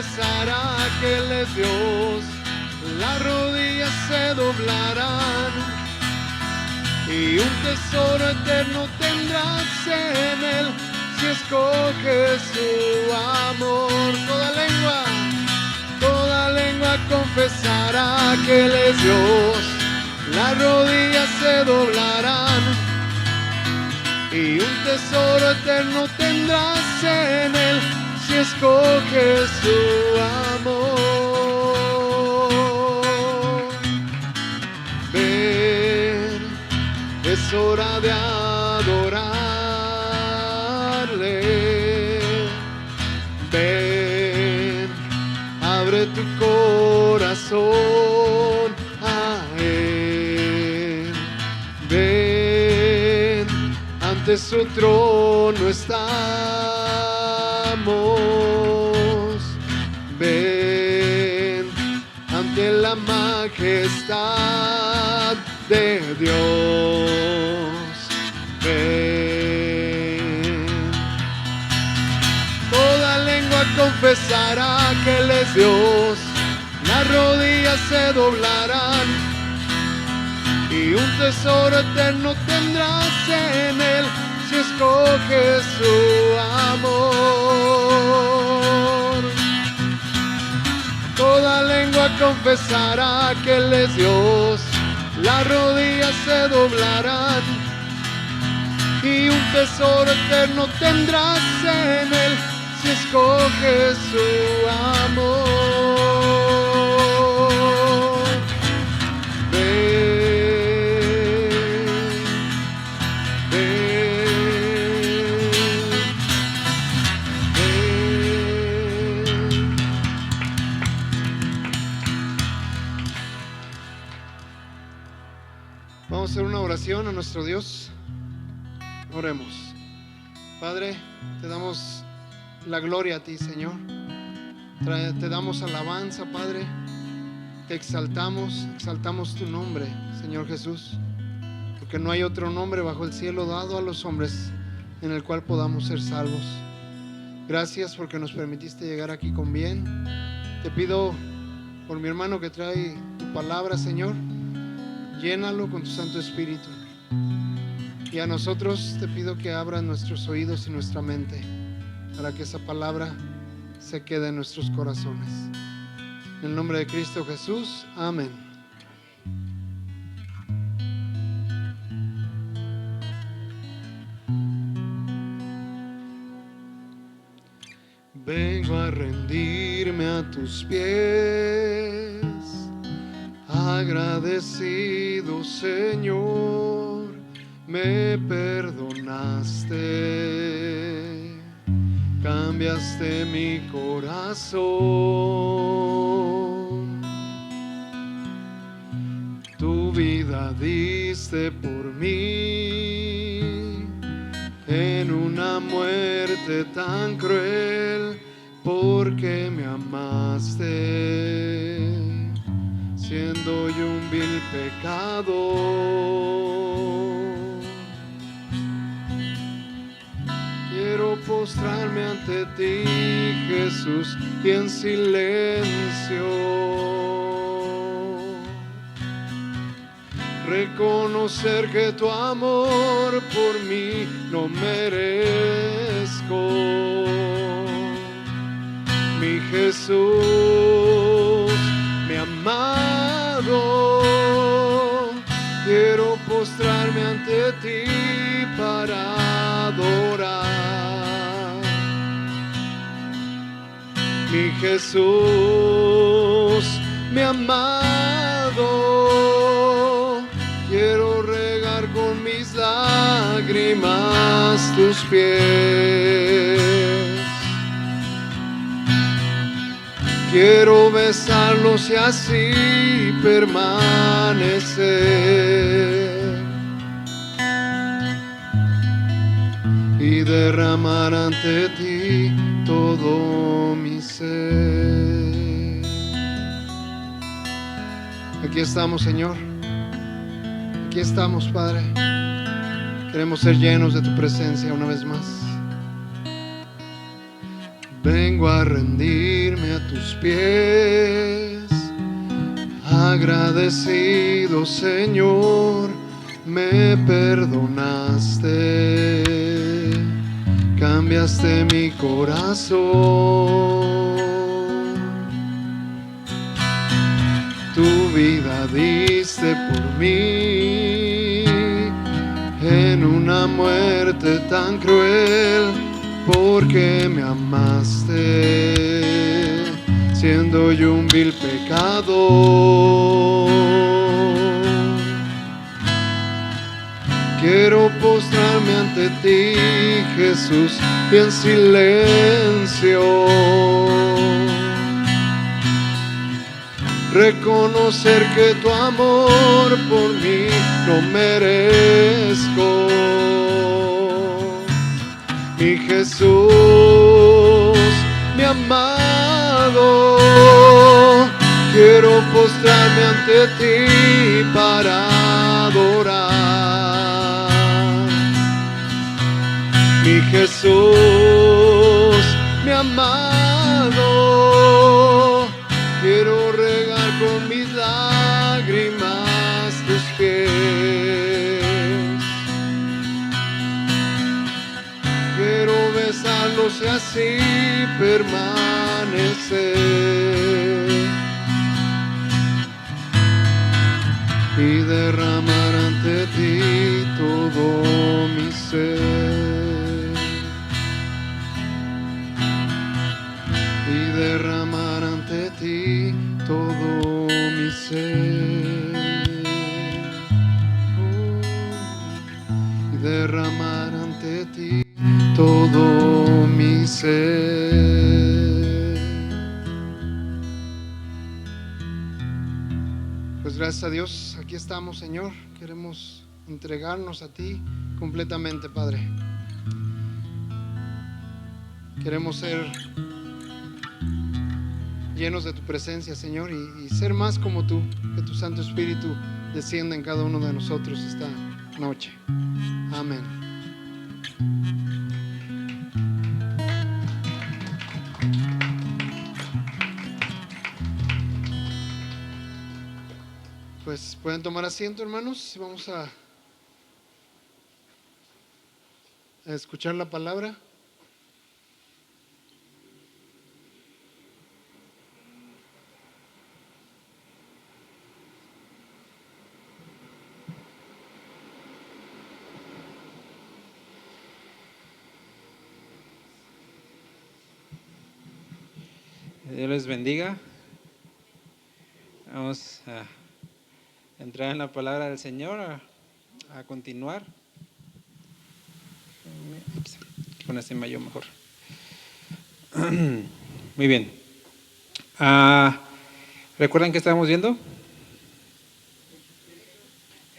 confesará que Él es Dios, las rodillas se doblarán y un tesoro eterno tendrás en Él si escoges su amor. Toda lengua confesará que Él es Dios, las rodillas se doblarán y un tesoro eterno tendrás en Él si escoges su amor. Ven, es hora de adorarle. Ven, abre tu corazón a Él. Ven, ante su trono estamos. Ven, ante la majestad de Dios. Ven, toda lengua confesará que Él es Dios, las rodillas se doblarán y un tesoro eterno tendrás en Él si escoges su amor. Toda lengua confesará que Él es Dios, las rodillas se doblarán y un tesoro eterno tendrás en Él si escoges su amor. Vamos a hacer una oración a nuestro Dios. Oremos. Padre, te damos la gloria a ti, Señor. Te damos alabanza, Padre. Te exaltamos tu nombre, Señor Jesús, porque no hay otro nombre bajo el cielo dado a los hombres en el cual podamos ser salvos. Gracias porque nos permitiste llegar aquí con bien. Te pido por mi hermano que trae tu palabra, Señor, llénalo con tu Santo Espíritu. Y a nosotros te pido que abras nuestros oídos y nuestra mente para que esa palabra se quede en nuestros corazones. En el nombre de Cristo Jesús, amén. Vengo a rendirme a tus pies, agradecido, Señor. Me perdonaste, cambiaste mi corazón. Tu vida diste por mí en una muerte tan cruel, porque me amaste, siendo yo un vil pecador. Quiero postrarme ante ti, Jesús, y en silencio reconocer que tu amor por mí no merezco. Mi Jesús, mi amado, quiero postrarme ante ti para adorar. Mi Jesús, mi amado, quiero regar con mis lágrimas tus pies. Quiero besarlos y así permanecer y derramar ante ti todo mi ser. Aquí estamos, Señor. Aquí estamos, Padre. Queremos ser llenos de tu presencia una vez más. Vengo a rendirme a a tus pies. Agradecido, Señor, me perdonaste, cambiaste mi corazón. Tu vida diste por mí en una muerte tan cruel, porque me amaste, siendo yo un vil pecador. Quiero postrarme ante ti, Jesús, y en silencio reconocer que tu amor por mí no merezco. Mi Jesús, mi amado, quiero postrarme ante ti para adorar. Mi Jesús, mi amado, quiero regar con mis lágrimas tus pies. Quiero besarlos y así permanecer y derramar ante ti todo mi ser. Y derramar ante ti todo mi ser. Y derramar ante ti todo mi ser. Pues gracias a Dios, aquí estamos, Señor. Queremos entregarnos a ti completamente, Padre. Queremos ser llenos de tu presencia, Señor, y ser más como tú. Que tu Santo Espíritu descienda en cada uno de nosotros esta noche. Amén. Pues pueden tomar asiento, hermanos. Vamos a escuchar la palabra. Dios les bendiga. Vamos a entrar en la palabra del Señor, a continuar. Con este mayo mejor. Muy bien. ¿Recuerdan que estábamos viendo?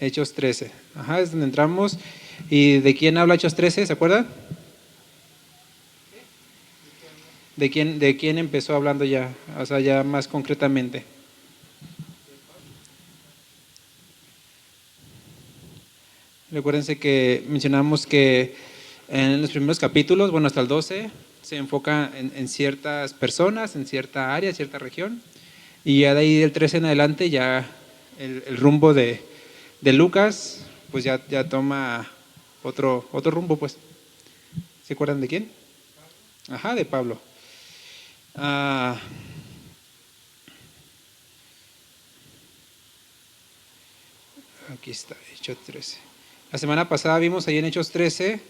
Hechos 13. Ajá, es donde entramos. ¿Y de quién habla Hechos 13? ¿Se acuerdan? ¿De quién empezó hablando ya? O sea, ya más concretamente. Recuérdense que mencionamos que en los primeros capítulos, bueno, hasta el 12, se enfoca en ciertas personas, en cierta área, cierta región. Y ya de ahí del 13 en adelante, ya el rumbo de Lucas, pues ya toma otro rumbo, pues. ¿Se acuerdan de quién? Ajá, de Pablo. Aquí está, Hechos 13. La semana pasada vimos ahí en Hechos 13,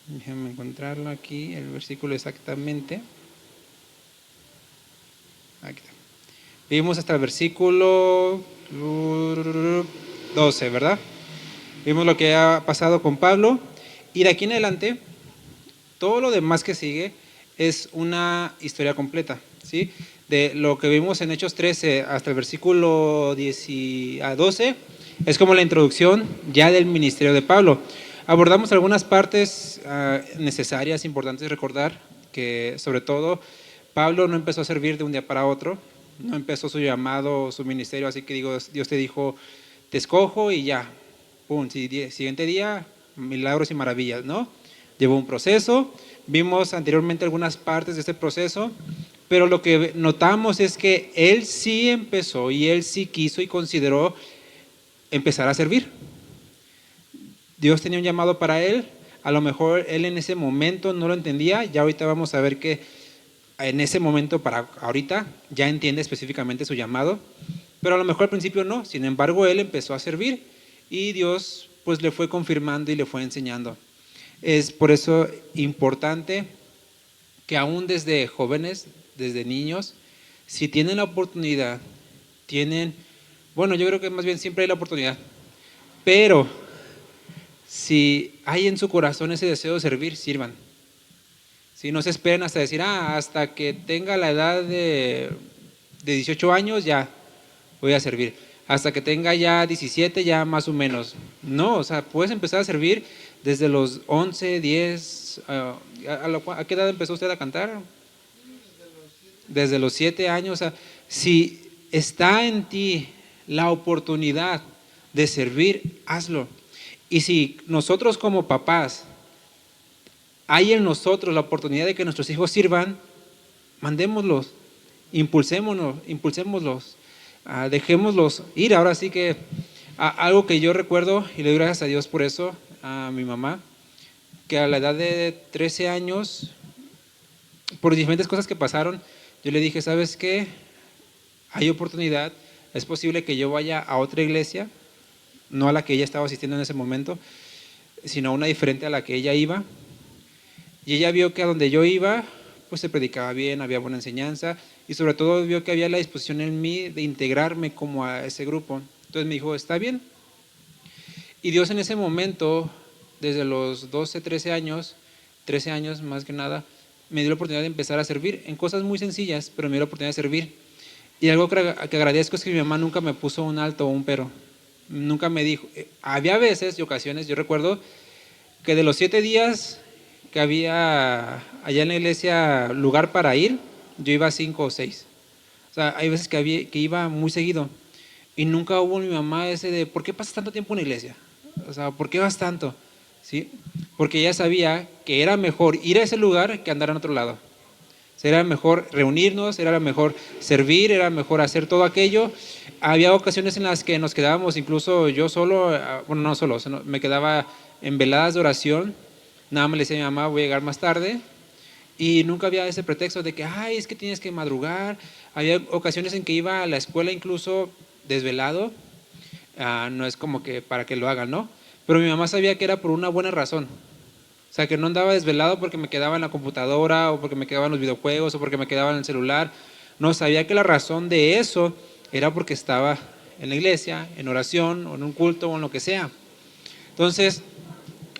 déjenme encontrarlo aquí, el versículo exactamente. Aquí está. Vimos hasta el versículo 12, ¿verdad? Vimos lo que ha pasado con Pablo, y de aquí en adelante, todo lo demás que sigue es una historia completa, ¿sí? De lo que vimos en Hechos 13 hasta el versículo 12, es como la introducción ya del ministerio de Pablo. Abordamos algunas partes necesarias, importantes de recordar, que sobre todo Pablo no empezó a servir de un día para otro, no empezó su llamado, su ministerio, así que Dios te dijo, te escojo y ya, pum, siguiente día, milagros y maravillas, ¿no? Llevó un proceso, vimos anteriormente algunas partes de este proceso, pero lo que notamos es que él sí empezó y él sí quiso y consideró empezar a servir. Dios tenía un llamado para él, a lo mejor él en ese momento no lo entendía, ya ahorita vamos a ver que en ese momento para ahorita ya entiende específicamente su llamado, pero a lo mejor al principio no, sin embargo él empezó a servir y Dios pues le fue confirmando y le fue enseñando. Es por eso importante que aún desde jóvenes, desde niños, si tienen la oportunidad, bueno, yo creo que más bien siempre hay la oportunidad, pero si hay en su corazón ese deseo de servir, sirvan. Si no se esperen hasta decir, hasta que tenga la edad de 18 años ya voy a servir. Hasta que tenga ya 17 ya más o menos. No, o sea, puedes empezar a servir desde los 11, 10. ¿A qué edad empezó usted a cantar? Desde los 7 años. O sea, si está en ti la oportunidad de servir, hazlo. Y si nosotros como papás hay en nosotros la oportunidad de que nuestros hijos sirvan, mandémoslos, impulsémoslos, dejémoslos ir. Ahora sí que algo que yo recuerdo, y le doy gracias a Dios por eso, a mi mamá, que a la edad de 13 años, por diferentes cosas que pasaron, yo le dije, ¿sabes qué? Hay oportunidad, es posible que yo vaya a otra iglesia, no a la que ella estaba asistiendo en ese momento, sino a una diferente a la que ella iba. Y ella vio que a donde yo iba, pues se predicaba bien, había buena enseñanza y sobre todo vio que había la disposición en mí de integrarme como a ese grupo. Entonces me dijo, está bien. Y Dios en ese momento, desde los 12, 13 años más que nada, me dio la oportunidad de empezar a servir en cosas muy sencillas, pero me dio la oportunidad de servir. Y algo que agradezco es que mi mamá nunca me puso un alto o un pero. Nunca me dijo, había veces y ocasiones, yo recuerdo que de los 7 días que había allá en la iglesia lugar para ir, yo iba 5 o 6. O sea, hay veces que iba muy seguido y nunca hubo en mi mamá ese de, ¿por qué pasas tanto tiempo en la iglesia? O sea, ¿por qué vas tanto? ¿Sí? Porque ella sabía que era mejor ir a ese lugar que andar en otro lado. O sea, era mejor reunirnos, era mejor servir, era mejor hacer todo aquello. Había ocasiones en las que nos quedábamos, incluso yo solo, bueno, no solo, me quedaba en veladas de oración. Nada más le decía a mi mamá, voy a llegar más tarde. Y nunca había ese pretexto de que, es que tienes que madrugar. Había ocasiones en que iba a la escuela incluso desvelado. No es como que para que lo hagan, ¿no? Pero mi mamá sabía que era por una buena razón. O sea, que no andaba desvelado porque me quedaba en la computadora o porque me quedaba en los videojuegos o porque me quedaba en el celular. No, sabía que la razón de eso era porque estaba en la iglesia, en oración o en un culto o en lo que sea. Entonces,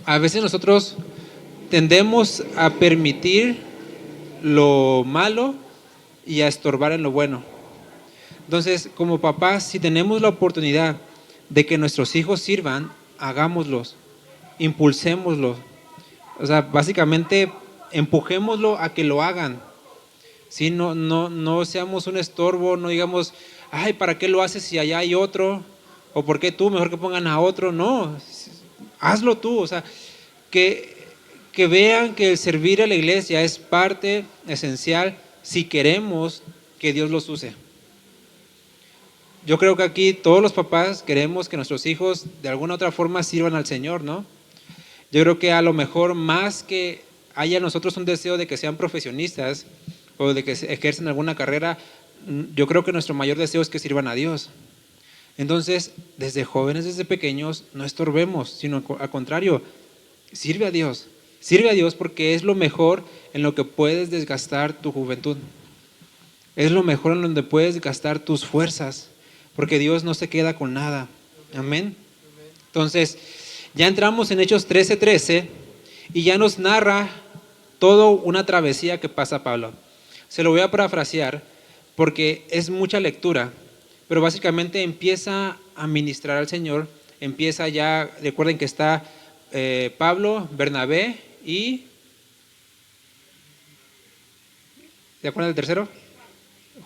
a veces nosotros tendemos a permitir lo malo y a estorbar en lo bueno. Entonces, como papás, si tenemos la oportunidad de que nuestros hijos sirvan, hagámoslos, impulsémoslos. O sea, básicamente empujémoslo a que lo hagan. ¿Sí? No seamos un estorbo, no digamos, ¿para qué lo haces si allá hay otro? ¿O por qué tú? Mejor que pongan a otro. No, hazlo tú. O sea, que vean que el servir a la iglesia es parte esencial si queremos que Dios los use. Yo creo que aquí todos los papás queremos que nuestros hijos de alguna otra forma sirvan al Señor, ¿no? Yo creo que a lo mejor más que haya en nosotros un deseo de que sean profesionistas o de que ejercen alguna carrera, yo creo que nuestro mayor deseo es que sirvan a Dios. Entonces, desde jóvenes, desde pequeños, no estorbemos, sino al contrario, sirve a Dios. Sirve a Dios porque es lo mejor en lo que puedes desgastar tu juventud. Es lo mejor en donde puedes gastar tus fuerzas, porque Dios no se queda con nada. Amén. Entonces, ya entramos en Hechos 13:13 y ya nos narra toda una travesía que pasa Pablo. Se lo voy a parafrasear porque es mucha lectura, pero básicamente empieza a ministrar al Señor, empieza ya, recuerden que está Pablo, Bernabé y... ¿Se acuerdan del tercero?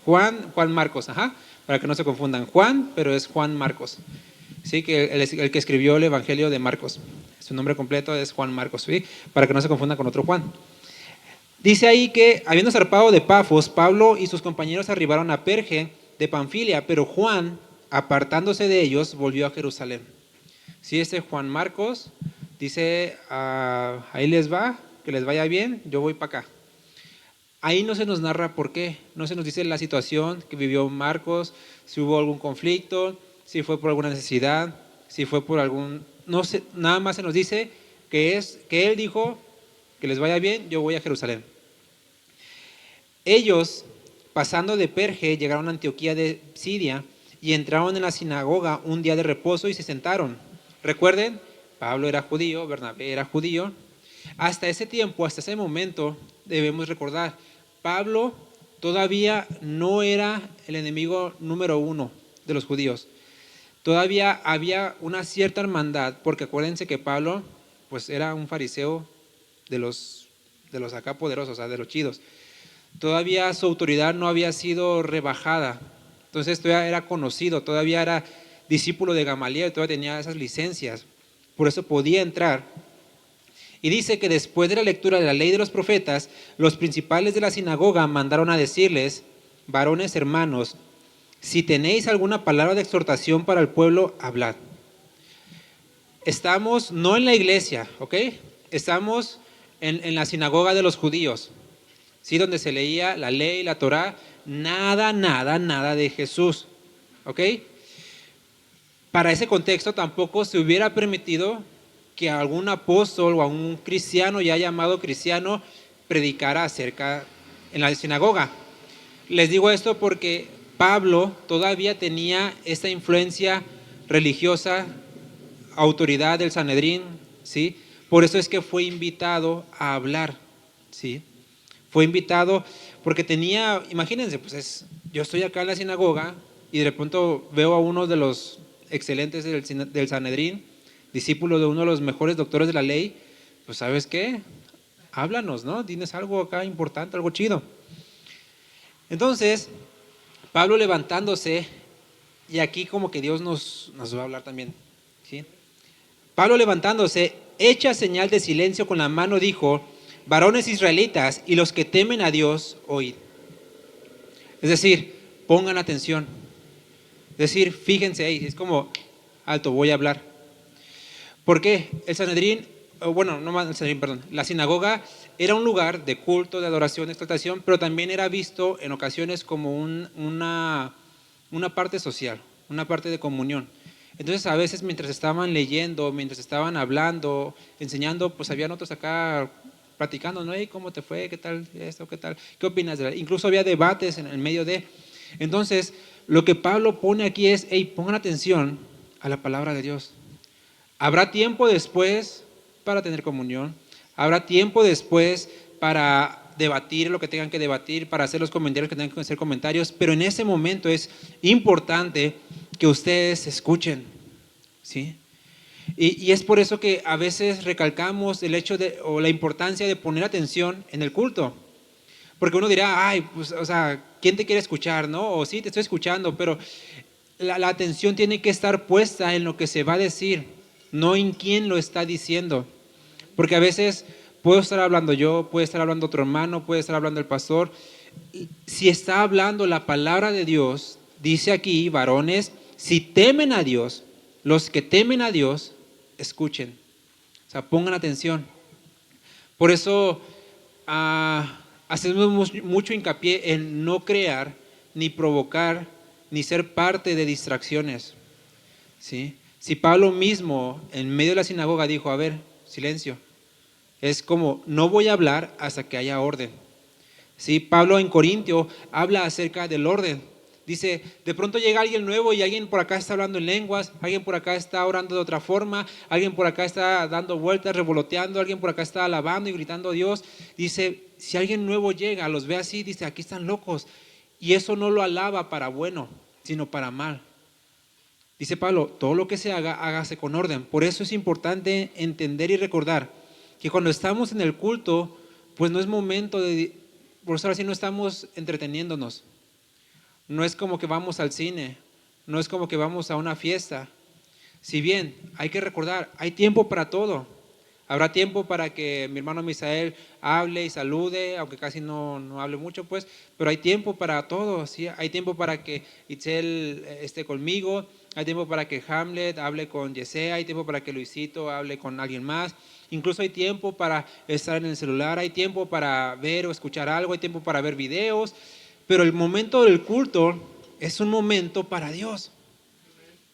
Juan Marcos, para que no se confundan. Juan, pero es Juan Marcos. Sí, que el que escribió el Evangelio de Marcos. Su nombre completo es Juan Marcos, ¿sí? Para que no se confundan con otro Juan. Dice ahí que, habiendo zarpado de Pafos, Pablo y sus compañeros arribaron a Perge de Panfilia, pero Juan, apartándose de ellos, volvió a Jerusalén. Sí, este Juan Marcos dice, ahí les va, que les vaya bien, yo voy para acá. Ahí no se nos narra por qué, no se nos dice la situación que vivió Marcos, si hubo algún conflicto, si fue por alguna necesidad, si fue por algún, no sé, nada más se nos dice que él dijo que les vaya bien, yo voy a Jerusalén. Ellos, pasando de Perge, llegaron a Antioquía de Siria y entraron en la sinagoga un día de reposo y se sentaron. Recuerden, Pablo era judío, Bernabé era judío. Hasta ese tiempo, hasta ese momento, debemos recordar, Pablo todavía no era el enemigo número uno de los judíos. Todavía había una cierta hermandad, porque acuérdense que Pablo pues era un fariseo de los acá poderosos, o sea, de los chidos. Todavía su autoridad no había sido rebajada, entonces todavía era conocido, todavía era discípulo de Gamaliel, todavía tenía esas licencias, por eso podía entrar. Y dice que después de la lectura de la ley de los profetas, los principales de la sinagoga mandaron a decirles, varones hermanos, si tenéis alguna palabra de exhortación para el pueblo, hablad. Estamos no en la iglesia, ¿ok? Estamos en la sinagoga de los judíos, ¿sí? Donde se leía la ley, la Torá, nada de Jesús, ¿ok? Para ese contexto tampoco se hubiera permitido que algún apóstol o algún cristiano ya llamado cristiano predicara acerca en la sinagoga. Les digo esto porque Pablo todavía tenía esta influencia religiosa, autoridad del Sanedrín, ¿sí? Por eso es que fue invitado a hablar, ¿sí? Fue invitado porque tenía, imagínense, pues yo estoy acá en la sinagoga y de pronto veo a uno de los excelentes del Sanedrín, discípulo de uno de los mejores doctores de la ley, pues ¿sabes qué? Háblanos, ¿no? Dinos algo acá importante, algo chido. Entonces, Pablo levantándose, y aquí como que Dios nos va a hablar también, ¿sí? Pablo levantándose, hecha señal de silencio con la mano, dijo, varones israelitas y los que temen a Dios, oíd. Es decir, pongan atención. Es decir, fíjense ahí, es como, alto, voy a hablar. ¿Por qué? El Sanedrín, bueno, no más el Sanedrín, perdón, la sinagoga era un lugar de culto, de adoración, de exaltación, pero también era visto en ocasiones como una parte social, una parte de comunión. Entonces a veces mientras estaban leyendo, mientras estaban hablando, enseñando, pues habían otros acá platicando, ¿no? ¿Y cómo te fue? ¿Qué tal esto? ¿Qué tal? ¿Qué opinas? Incluso había debates en el medio de. Entonces, lo que Pablo pone aquí es, hey, pongan atención a la palabra de Dios. Habrá tiempo después para tener comunión, habrá tiempo después para debatir lo que tengan que debatir, para hacer los comentarios que tengan que hacer comentarios, pero en ese momento es importante que ustedes escuchen, ¿sí? Y es por eso que a veces recalcamos el hecho o la importancia de poner atención en el culto. Porque uno dirá, ay, pues, o sea, ¿quién te quiere escuchar, no? O sí, te estoy escuchando, pero la atención tiene que estar puesta en lo que se va a decir, no en quién lo está diciendo. Porque a veces puedo estar hablando yo, puede estar hablando otro hermano, puede estar hablando el pastor. Si está hablando la palabra de Dios, dice aquí, varones, si temen a Dios, los que temen a Dios, escuchen. O sea, pongan atención. Por eso hacemos mucho hincapié en no crear, ni provocar, ni ser parte de distracciones, ¿sí? Si Pablo mismo en medio de la sinagoga dijo, a ver, silencio, es como, no voy a hablar hasta que haya orden. ¿Sí? Pablo en Corintio habla acerca del orden. Dice, de pronto llega alguien nuevo y alguien por acá está hablando en lenguas, alguien por acá está orando de otra forma, alguien por acá está dando vueltas, revoloteando, alguien por acá está alabando y gritando a Dios. Dice, si alguien nuevo llega, los ve así, dice, aquí están locos. Y eso no lo alaba para bueno, sino para mal. Dice Pablo, todo lo que se haga, hágase con orden. Por eso es importante entender y recordar que cuando estamos en el culto, pues no es momento por eso así no estamos entreteniéndonos. No es como que vamos al cine, no es como que vamos a una fiesta. Si bien hay que recordar, hay tiempo para todo. Habrá tiempo para que mi hermano Misael hable y salude, aunque casi no hable mucho, pues, pero hay tiempo para todo, ¿sí? Hay tiempo para que Itzel esté conmigo, hay tiempo para que Hamlet hable con Yesea, hay tiempo para que Luisito hable con alguien más, incluso hay tiempo para estar en el celular, hay tiempo para ver o escuchar algo, hay tiempo para ver videos, pero el momento del culto es un momento para Dios.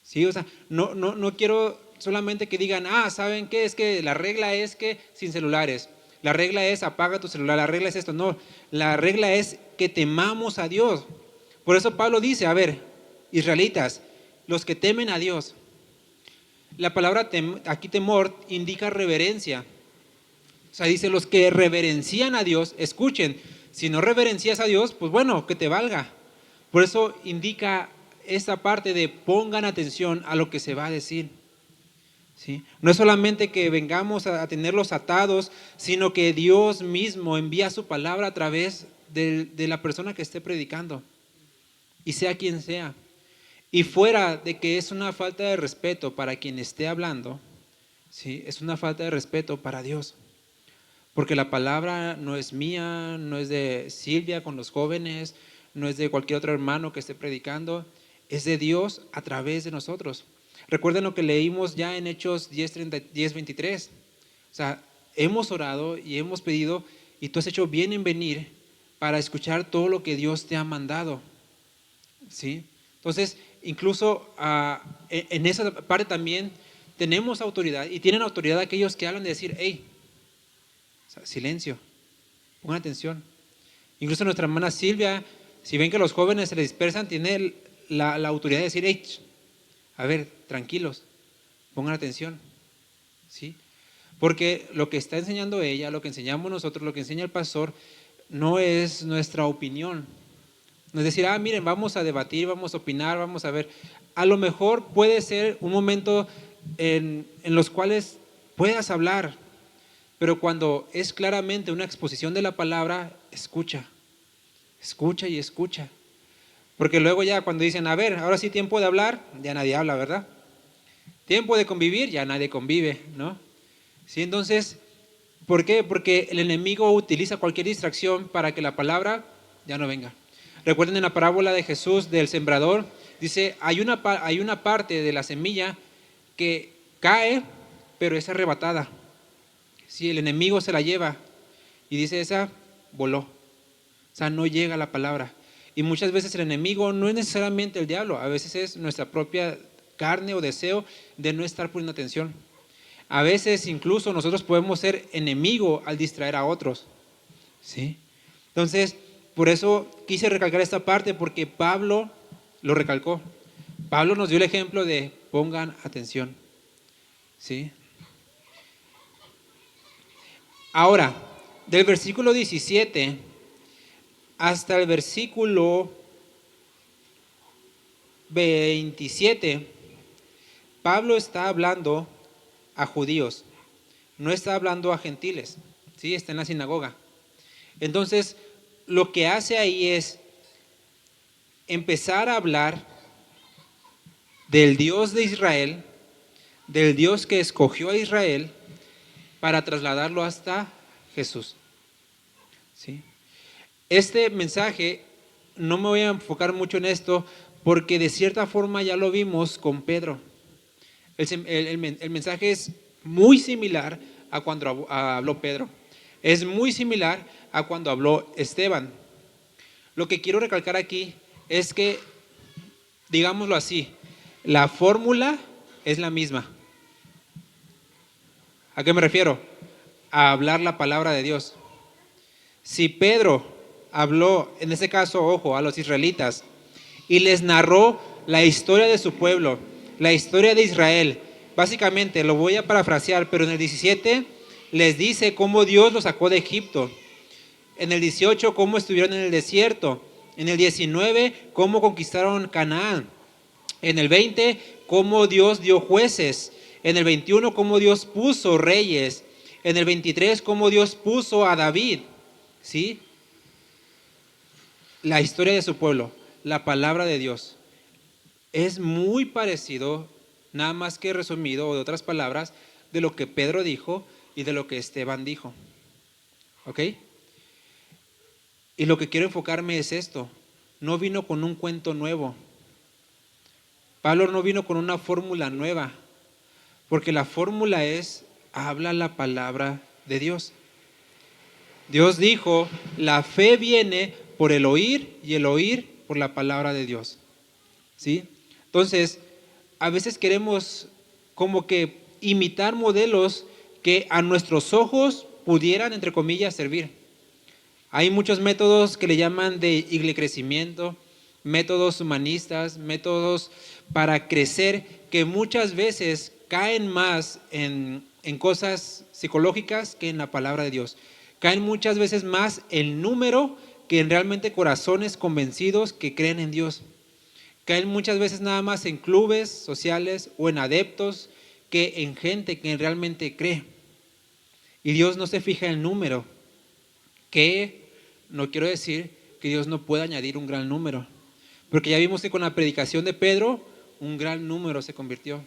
Sí, o sea, no quiero solamente que digan, ¿saben qué? Es que la regla es que sin celulares, la regla es apaga tu celular, la regla es esto. No, la regla es que temamos a Dios. Por eso Pablo dice, a ver, israelitas, los que temen a Dios. La palabra aquí temor indica reverencia. O sea, dice los que reverencian a Dios, escuchen, si no reverencias a Dios, pues bueno, que te valga. Por eso indica esta parte de pongan atención a lo que se va a decir. ¿Sí? No es solamente que vengamos a tenerlos atados, sino que Dios mismo envía su palabra a través de la persona que esté predicando, y sea quien sea. Y fuera de que es una falta de respeto para quien esté hablando, ¿sí? Es una falta de respeto para Dios. Porque la palabra no es mía, no es de Silvia con los jóvenes, no es de cualquier otro hermano que esté predicando, es de Dios a través de nosotros. Recuerden lo que leímos ya en Hechos 10:23. O sea, hemos orado y hemos pedido y tú has hecho bien en venir para escuchar todo lo que Dios te ha mandado. ¿Sí? Entonces, incluso en esa parte también tenemos autoridad y tienen autoridad aquellos que hablan de decir, hey, silencio, pongan atención. Incluso nuestra hermana Silvia, si ven que los jóvenes se les dispersan, tiene la autoridad de decir, hey, a ver, tranquilos, pongan atención, ¿sí? Porque lo que está enseñando ella, lo que enseñamos nosotros, lo que enseña el pastor, no es nuestra opinión. No es decir, miren, vamos a debatir, vamos a opinar, vamos a ver. A lo mejor puede ser un momento en los cuales puedas hablar, pero cuando es claramente una exposición de la palabra, escucha y escucha. Porque luego ya cuando dicen, a ver, ahora sí tiempo de hablar, ya nadie habla, ¿verdad? Tiempo de convivir, ya nadie convive, ¿no? Sí, entonces, ¿por qué? Porque el enemigo utiliza cualquier distracción para que la palabra ya no venga. Recuerden en la parábola de Jesús del sembrador, dice, hay una parte de la semilla que cae, pero es arrebatada. Si el enemigo se la lleva y dice esa, voló. O sea, no llega la palabra. Y muchas veces el enemigo no es necesariamente el diablo, a veces es nuestra propia carne o deseo de no estar poniendo atención. A veces incluso nosotros podemos ser enemigo al distraer a otros. ¿Sí? Entonces, por eso quise recalcar esta parte, porque Pablo lo recalcó. Pablo nos dio el ejemplo de pongan atención. ¿Sí? Ahora, del versículo 17 hasta el versículo 27, Pablo está hablando a judíos, no está hablando a gentiles, ¿sí? Está en la sinagoga. Entonces, lo que hace ahí es empezar a hablar del Dios de Israel, del Dios que escogió a Israel para trasladarlo hasta Jesús. ¿Sí? Este mensaje, no me voy a enfocar mucho en esto, porque de cierta forma ya lo vimos con Pedro. El mensaje es muy similar a cuando habló Pedro. Es muy similar a cuando habló Esteban. Lo que quiero recalcar aquí es que, digámoslo así, la fórmula es la misma. ¿A qué me refiero? A hablar la palabra de Dios. Si Pedro habló, en este caso, ojo, a los israelitas y les narró la historia de su pueblo, la historia de Israel, básicamente, lo voy a parafrasear, pero en el 17 les dice cómo Dios los sacó de Egipto. En el 18, cómo estuvieron en el desierto. En el 19, cómo conquistaron Canaán. En el 20, cómo Dios dio jueces. En el 21, cómo Dios puso reyes. En el 23, cómo Dios puso a David. ¿Sí? La historia de su pueblo, la palabra de Dios. Es muy parecido, nada más que resumido, o de otras palabras, de lo que Pedro dijo y de lo que Esteban dijo. ¿Ok? Y lo que quiero enfocarme es esto. No vino con un cuento nuevo. Pablo no vino con una fórmula nueva, porque la fórmula es, habla la palabra de Dios. Dios dijo, la fe viene por el oír y el oír por la palabra de Dios. ¿Sí? Entonces, a veces queremos como que imitar modelos que a nuestros ojos pudieran, entre comillas, servir. Hay muchos métodos que le llaman de iglecrecimiento, métodos humanistas, métodos para crecer, que muchas veces caen más en cosas psicológicas que en la palabra de Dios. Caen muchas veces más en número que en realmente corazones convencidos que creen en Dios. Caen muchas veces nada más en clubes sociales o en adeptos que en gente que realmente cree. Y Dios no se fija en el número, que no quiero decir que Dios no pueda añadir un gran número, porque ya vimos que con la predicación de Pedro un gran número se convirtió.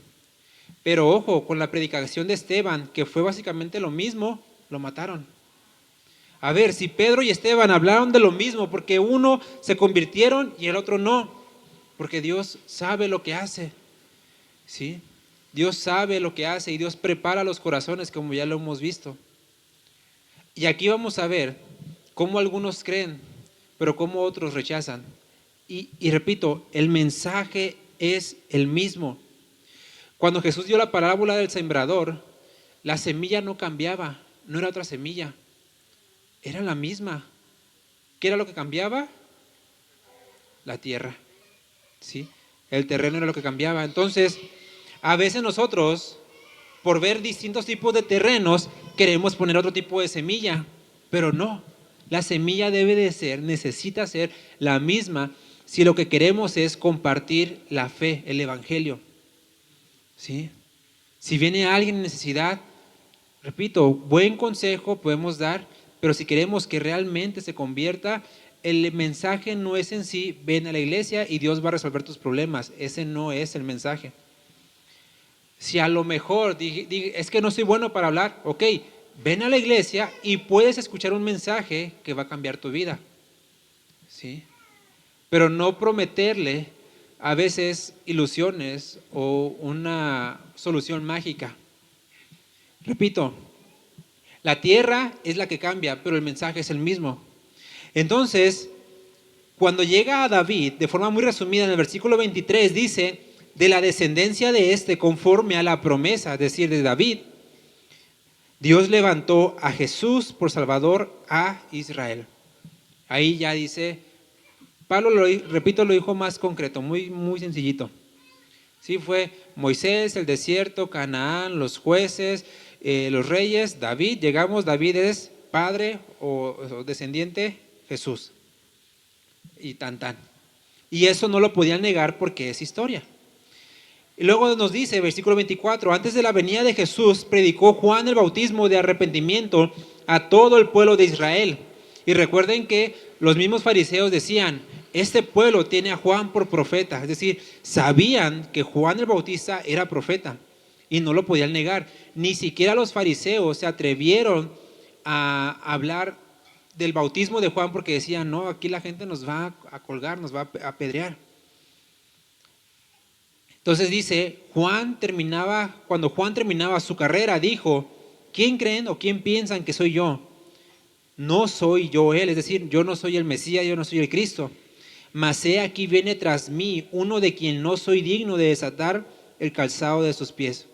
Pero ojo, con la predicación de Esteban, que fue básicamente lo mismo, lo mataron. A ver, si Pedro y Esteban hablaron de lo mismo, porque uno se convirtieron y el otro no, porque Dios sabe lo que hace, ¿sí? Dios sabe lo que hace y Dios prepara los corazones, como ya lo hemos visto. Y aquí vamos a ver cómo algunos creen, pero cómo otros rechazan. Y repito, el mensaje es el mismo. Cuando Jesús dio la parábola del sembrador, la semilla no cambiaba, no era otra semilla, era la misma. ¿Qué era lo que cambiaba? La tierra, ¿sí? El terreno era lo que cambiaba. Entonces, a veces nosotros, por ver distintos tipos de terrenos, queremos poner otro tipo de semilla, pero no. La semilla debe de ser, necesita ser la misma si lo que queremos es compartir la fe, el evangelio. ¿Sí? Si viene alguien en necesidad, repito, buen consejo podemos dar, pero si queremos que realmente se convierta, el mensaje no es en sí, ven a la iglesia y Dios va a resolver tus problemas. Ese no es el mensaje. Si a lo mejor es que no soy bueno para hablar, ok, ven a la iglesia y puedes escuchar un mensaje que va a cambiar tu vida, ¿sí? Pero no prometerle a veces ilusiones o una solución mágica. Repito, la tierra es la que cambia, pero el mensaje es el mismo. Entonces, cuando llega a David, de forma muy resumida en el versículo 23, dice, de la descendencia de este, conforme a la promesa, es decir, de David, Dios levantó a Jesús por Salvador a Israel. Ahí ya dice, Pablo, repito, lo dijo más concreto, muy, muy sencillito. Sí, fue Moisés, el desierto, Canaán, los jueces, los reyes, David. Llegamos, David es padre o descendiente, Jesús. Y tan. Y eso no lo podían negar porque es historia. Y luego nos dice, versículo 24, antes de la venida de Jesús, predicó Juan el bautismo de arrepentimiento a todo el pueblo de Israel. Y recuerden que los mismos fariseos decían, este pueblo tiene a Juan por profeta. Es decir, sabían que Juan el Bautista era profeta y no lo podían negar. Ni siquiera los fariseos se atrevieron a hablar del bautismo de Juan porque decían, no, aquí la gente nos va a colgar, nos va a apedrear. Entonces dice, cuando Juan terminaba su carrera, dijo, ¿quién creen o quién piensan que soy yo? No soy yo él, es decir, yo no soy el Mesías, yo no soy el Cristo. Mas he aquí viene tras mí uno de quien no soy digno de desatar el calzado de sus pies.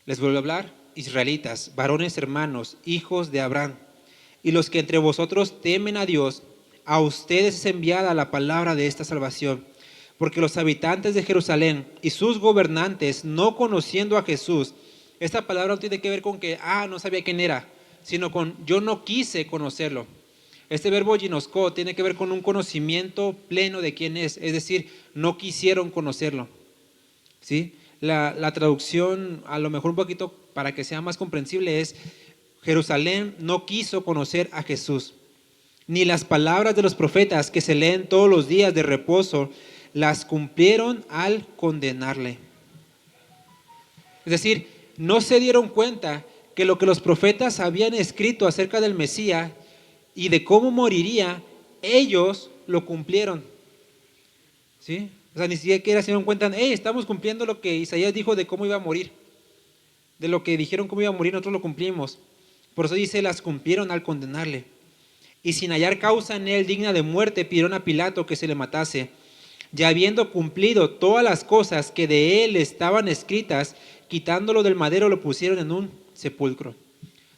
Les vuelvo a hablar, israelitas, varones hermanos, hijos de Abraham, y los que entre vosotros temen a Dios, a ustedes es enviada la palabra de esta salvación. Porque los habitantes de Jerusalén y sus gobernantes, no conociendo a Jesús, esta palabra no tiene que ver con que, no sabía quién era, sino con yo no quise conocerlo. Este verbo ginosco tiene que ver con un conocimiento pleno de quién es decir, no quisieron conocerlo. ¿Sí? La traducción, a lo mejor un poquito para que sea más comprensible, es Jerusalén no quiso conocer a Jesús, ni las palabras de los profetas que se leen todos los días de reposo, las cumplieron al condenarle. Es decir, no se dieron cuenta que lo que los profetas habían escrito acerca del Mesías y de cómo moriría, ellos lo cumplieron. ¿Sí? O sea, ni siquiera se dieron cuenta, hey, estamos cumpliendo lo que Isaías dijo de cómo iba a morir. De lo que dijeron cómo iba a morir, nosotros lo cumplimos. Por eso dice, las cumplieron al condenarle. Y sin hallar causa en él digna de muerte, pidieron a Pilato que se le matase. Ya habiendo cumplido todas las cosas que de él estaban escritas, quitándolo del madero, lo pusieron en un sepulcro.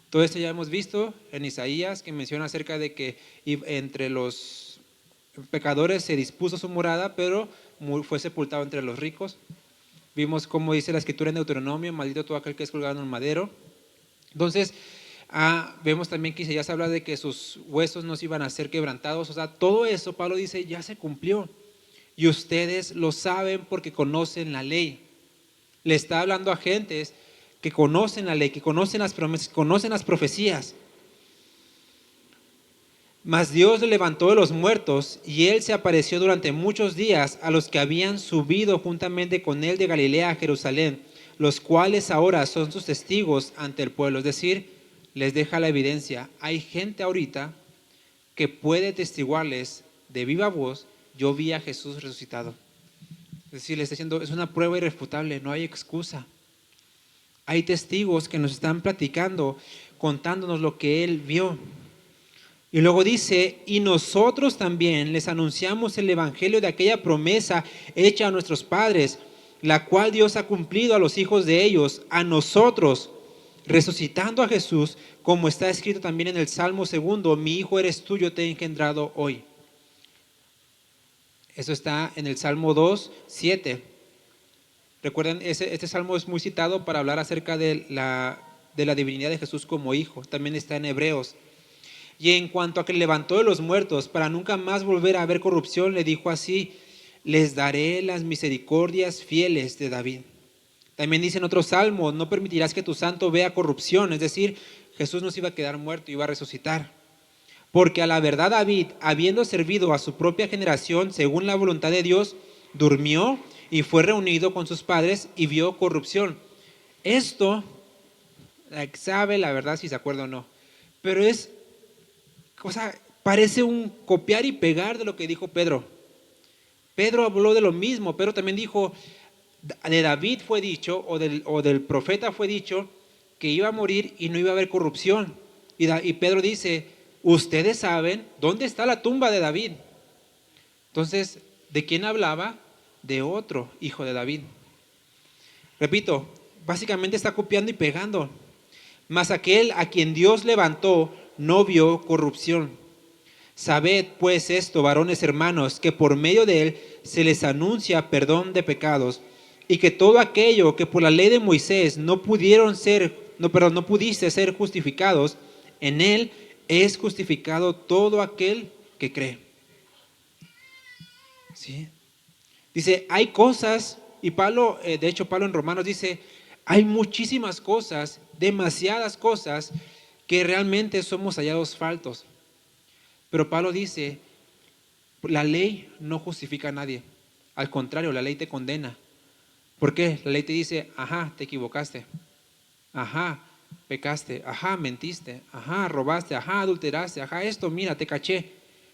Todo esto ya hemos visto en Isaías, que menciona acerca de que entre los pecadores se dispuso su morada, pero fue sepultado entre los ricos. Vimos cómo dice la escritura en Deuteronomio, maldito todo aquel que es colgado en un madero. Entonces, vemos también que Isaías habla de que sus huesos no se iban a ser quebrantados. O sea, todo eso, Pablo dice, ya se cumplió. Y ustedes lo saben porque conocen la ley. Le está hablando a gentes que conocen la ley, que conocen las promesas, conocen las profecías. Mas Dios le levantó de los muertos y él se apareció durante muchos días a los que habían subido juntamente con él de Galilea a Jerusalén, los cuales ahora son sus testigos ante el pueblo. Es decir, les deja la evidencia. Hay gente ahorita que puede testiguarles de viva voz, yo vi a Jesús resucitado. Es decir, les está diciendo, es una prueba irrefutable, no hay excusa. Hay testigos que nos están platicando, contándonos lo que él vio. Y luego dice, y nosotros también les anunciamos el evangelio de aquella promesa hecha a nuestros padres, la cual Dios ha cumplido a los hijos de ellos, a nosotros, resucitando a Jesús, como está escrito también en el Salmo 2, mi hijo eres tú, yo te he engendrado hoy. Eso está en el Salmo 2, 7. Recuerden, este salmo es muy citado para hablar acerca de la divinidad de Jesús como hijo. También está en Hebreos. Y en cuanto a que levantó de los muertos, para nunca más volver a haber corrupción, le dijo así, les daré las misericordias fieles de David. También dice en otro salmo, no permitirás que tu santo vea corrupción. Es decir, Jesús no se iba a quedar muerto, iba a resucitar. Porque a la verdad David, habiendo servido a su propia generación según la voluntad de Dios, durmió y fue reunido con sus padres y vio corrupción. Esto, sabe la verdad si se acuerda o no, pero parece un copiar y pegar de lo que dijo Pedro. Pedro habló de lo mismo, pero también dijo, de David fue dicho, o del profeta fue dicho, que iba a morir y no iba a haber corrupción. Y Pedro dice, ustedes saben dónde está la tumba de David. Entonces, ¿de quién hablaba? De otro hijo de David. Repito, básicamente está copiando y pegando. Mas aquel a quien Dios levantó no vio corrupción. Sabed pues esto, varones hermanos, que por medio de él se les anuncia perdón de pecados, y que todo aquello que por la ley de Moisés no pudiste ser justificados, en él es justificado todo aquel que cree. ¿Sí? Dice, hay cosas, y Pablo, de hecho Pablo en Romanos dice, hay muchísimas cosas, demasiadas cosas, que realmente somos hallados faltos. Pero Pablo dice, la ley no justifica a nadie. Al contrario, la ley te condena. ¿Por qué? La ley te dice, ajá, te equivocaste. Ajá, pecaste. Ajá, mentiste. Ajá, robaste. Ajá, adulteraste. Ajá, esto, mira, te caché.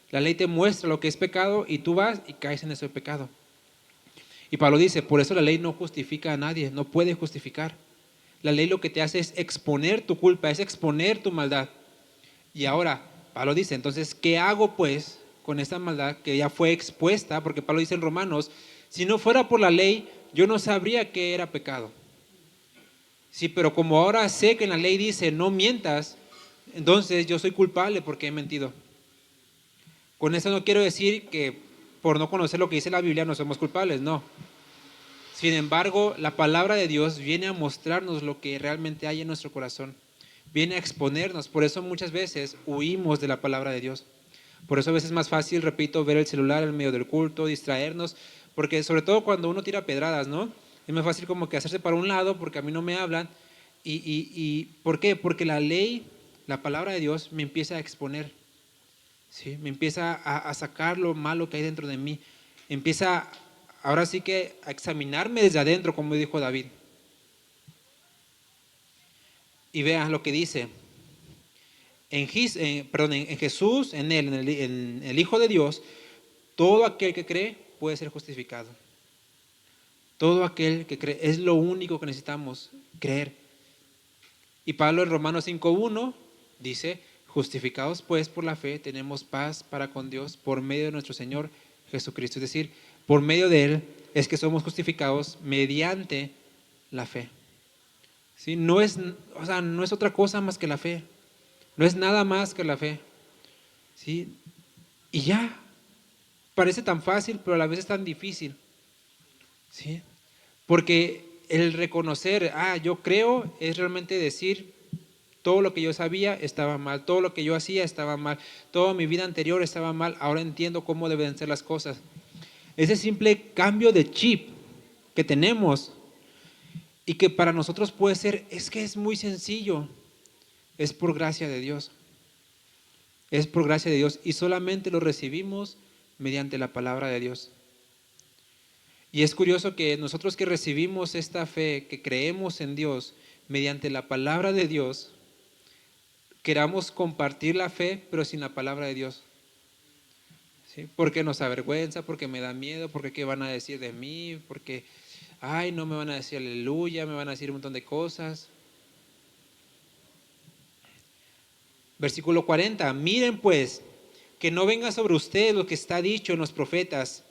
La ley te muestra lo que es pecado y tú vas y caes en ese pecado. Y Pablo dice, por eso la ley no justifica a nadie, no puede justificar. La ley lo que te hace es exponer tu culpa, es exponer tu maldad. Y ahora, Pablo dice, entonces, ¿qué hago pues con esta maldad que ya fue expuesta? Porque Pablo dice en Romanos, si no fuera por la ley, yo no sabría que era pecado. Sí, pero como ahora sé que en la ley dice, no mientas, entonces yo soy culpable porque he mentido. Con eso no quiero decir que por no conocer lo que dice la Biblia no somos culpables, no. Sin embargo, la palabra de Dios viene a mostrarnos lo que realmente hay en nuestro corazón. Viene a exponernos. Por eso muchas veces huimos de la palabra de Dios. Por eso a veces es más fácil, repito, ver el celular en medio del culto, distraernos. Porque sobre todo cuando uno tira pedradas, ¿no? Es más fácil como que hacerse para un lado porque a mí no me hablan. ¿Y por qué? Porque la ley, la palabra de Dios me empieza a exponer. ¿Sí? Me empieza a sacar lo malo que hay dentro de mí. Empieza ahora sí que a examinarme desde adentro, como dijo David. Y vean lo que dice. En Jesús, en Él, en el Hijo de Dios, todo aquel que cree puede ser justificado. Todo aquel que cree, es lo único que necesitamos, creer. Y Pablo en Romanos 5:1 dice, justificados pues por la fe, tenemos paz para con Dios por medio de nuestro Señor Jesucristo. Es decir, por medio de Él es que somos justificados mediante la fe. ¿Sí? No es otra cosa más que la fe. No es nada más que la fe. ¿Sí? Y ya, parece tan fácil, pero a la vez es tan difícil. ¿Sí? Porque el reconocer, yo creo, es realmente decir, todo lo que yo sabía estaba mal, todo lo que yo hacía estaba mal, toda mi vida anterior estaba mal, ahora entiendo cómo deben ser las cosas. Ese simple cambio de chip que tenemos y que para nosotros puede ser, es que es muy sencillo, es por gracia de Dios. Es por gracia de Dios y solamente lo recibimos mediante la palabra de Dios. Y es curioso que nosotros que recibimos esta fe, que creemos en Dios mediante la palabra de Dios, queramos compartir la fe, pero sin la palabra de Dios. ¿Sí? Porque nos avergüenza, porque me da miedo, porque qué van a decir de mí, porque, no me van a decir aleluya, me van a decir un montón de cosas. Versículo 40, miren pues, que no venga sobre ustedes lo que está dicho en los profetas.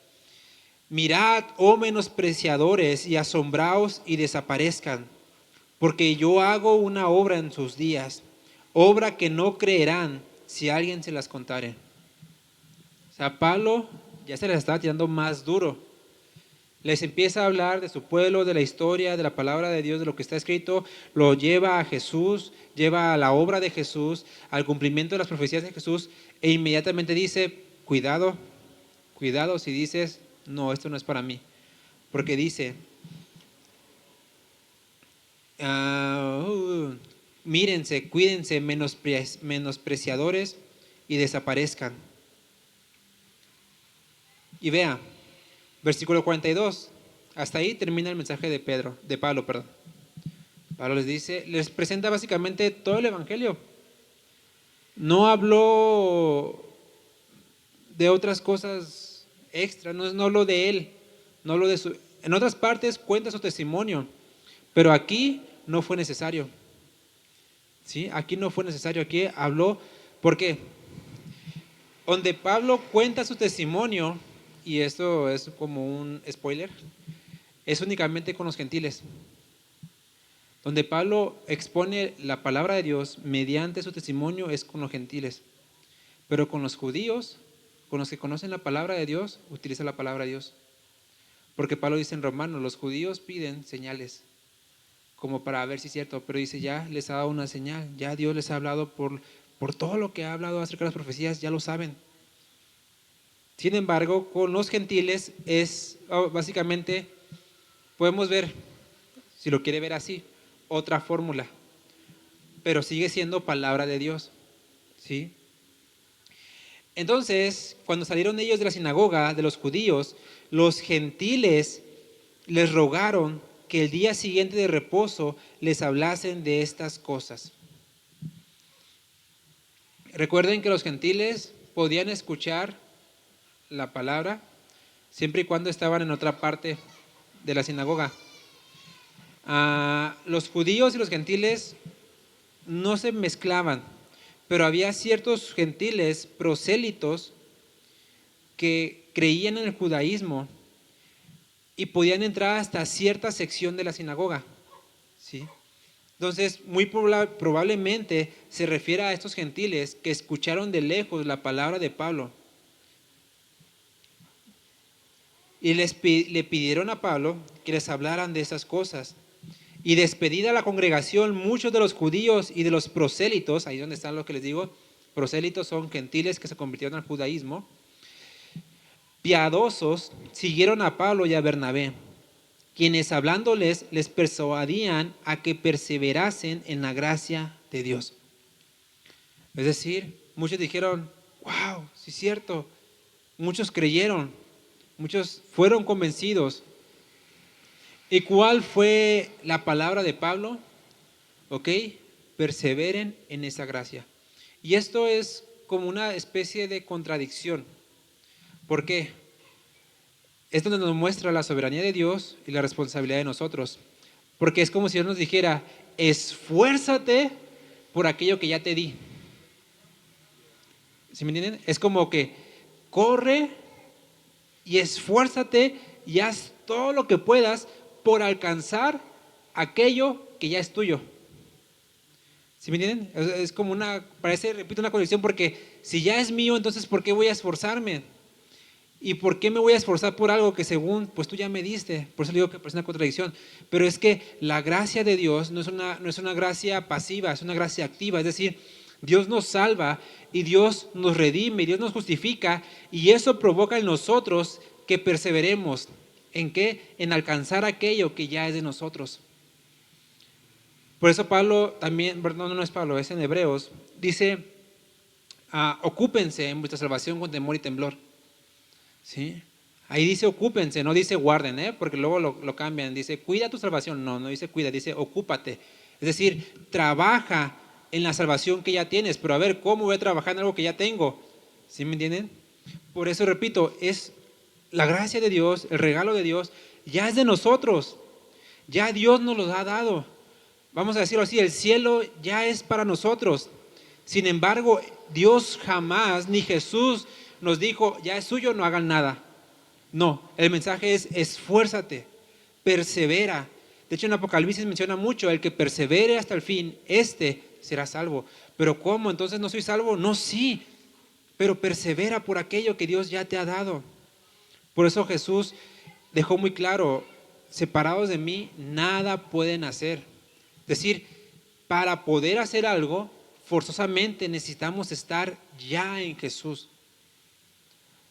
Mirad, oh menospreciadores, y asombraos y desaparezcan, porque yo hago una obra en sus días, obra que no creerán si alguien se las contare. O sea, Pablo ya se les estaba tirando más duro. Les empieza a hablar de su pueblo, de la historia, de la palabra de Dios, de lo que está escrito, lo lleva a Jesús, lleva a la obra de Jesús, al cumplimiento de las profecías de Jesús, e inmediatamente dice, cuidado si dices, no, esto no es para mí. Porque dice, mírense, cuídense, menospreciadores y desaparezcan. Y vea, versículo 42, hasta ahí termina el mensaje de Pablo. Pablo les presenta básicamente todo el evangelio. No habló de otras cosas extra, no habló de él, no habló de su. En otras partes cuenta su testimonio, pero aquí no fue necesario. ¿Sí? Aquí no fue necesario, aquí habló, ¿por qué? Donde Pablo cuenta su testimonio, y esto es como un spoiler, es únicamente con los gentiles. Donde Pablo expone la palabra de Dios mediante su testimonio es con los gentiles. Pero con los judíos, con los que conocen la palabra de Dios, utiliza la palabra de Dios. Porque Pablo dice en Romanos, los judíos piden señales, como para ver si es cierto, pero dice, ya les ha dado una señal, ya Dios les ha hablado por todo lo que ha hablado acerca de las profecías, ya lo saben. Sin embargo, con los gentiles es básicamente, podemos ver, si lo quiere ver así, otra fórmula, pero sigue siendo palabra de Dios, ¿sí? Entonces, cuando salieron ellos de la sinagoga de los judíos, los gentiles les rogaron que el día siguiente de reposo les hablasen de estas cosas. Recuerden que los gentiles podían escuchar la palabra siempre y cuando estaban en otra parte de la sinagoga. Los judíos y los gentiles no se mezclaban, pero había ciertos gentiles prosélitos que creían en el judaísmo y podían entrar hasta cierta sección de la sinagoga, ¿sí? Entonces, muy probablemente se refiere a estos gentiles que escucharon de lejos la palabra de Pablo y le pidieron a Pablo que les hablaran de esas cosas. Y despedida la congregación, muchos de los judíos y de los prosélitos, ahí donde están lo que les digo, prosélitos son gentiles que se convirtieron al judaísmo, piadosos, siguieron a Pablo y a Bernabé, quienes hablándoles les persuadían a que perseverasen en la gracia de Dios. Es decir, muchos dijeron, wow, sí es cierto. Muchos creyeron, muchos fueron convencidos. ¿Y cuál fue la palabra de Pablo? ¿Ok? perseveren en esa gracia. Y esto es como una especie de contradicción. ¿Por qué? Es donde nos muestra la soberanía de Dios y la responsabilidad de nosotros. Porque es como si Dios nos dijera, esfuérzate por aquello que ya te di. ¿Sí me entienden? Es como que corre y esfuérzate y haz todo lo que puedas por alcanzar aquello que ya es tuyo. ¿Sí me entienden? Es como parece, repito, una contradicción, porque si ya es mío, entonces ¿por qué voy a esforzarme? ¿Y por qué me voy a esforzar por algo que según, pues tú ya me diste? Por eso digo que parece una contradicción. Pero es que la gracia de Dios no es una gracia pasiva, es una gracia activa. Es decir, Dios nos salva y Dios nos redime y Dios nos justifica, y eso provoca en nosotros que perseveremos. ¿En qué? En alcanzar aquello que ya es de nosotros. Por eso Pablo también, no es Pablo, es en Hebreos, dice, ocúpense en vuestra salvación con temor y temblor. ¿Sí? Ahí dice ocúpense, no dice guarden, porque luego lo cambian, dice cuida tu salvación, no dice cuida, dice ocúpate. Es decir, trabaja en la salvación que ya tienes, pero a ver, ¿cómo voy a trabajar en algo que ya tengo? ¿Sí me entienden? Por eso repito, es la gracia de Dios, el regalo de Dios, ya es de nosotros, ya Dios nos lo ha dado. Vamos a decirlo así, el cielo ya es para nosotros. Sin embargo, Dios jamás, ni Jesús nos dijo, ya es suyo, no hagan nada. No, el mensaje es esfuérzate, persevera. De hecho, en Apocalipsis menciona mucho, el que persevere hasta el fin, este será salvo. Pero ¿cómo? Entonces no soy salvo. No, sí, pero persevera por aquello que Dios ya te ha dado. Por eso Jesús dejó muy claro, separados de mí, nada pueden hacer. Es decir, para poder hacer algo, forzosamente necesitamos estar ya en Jesús.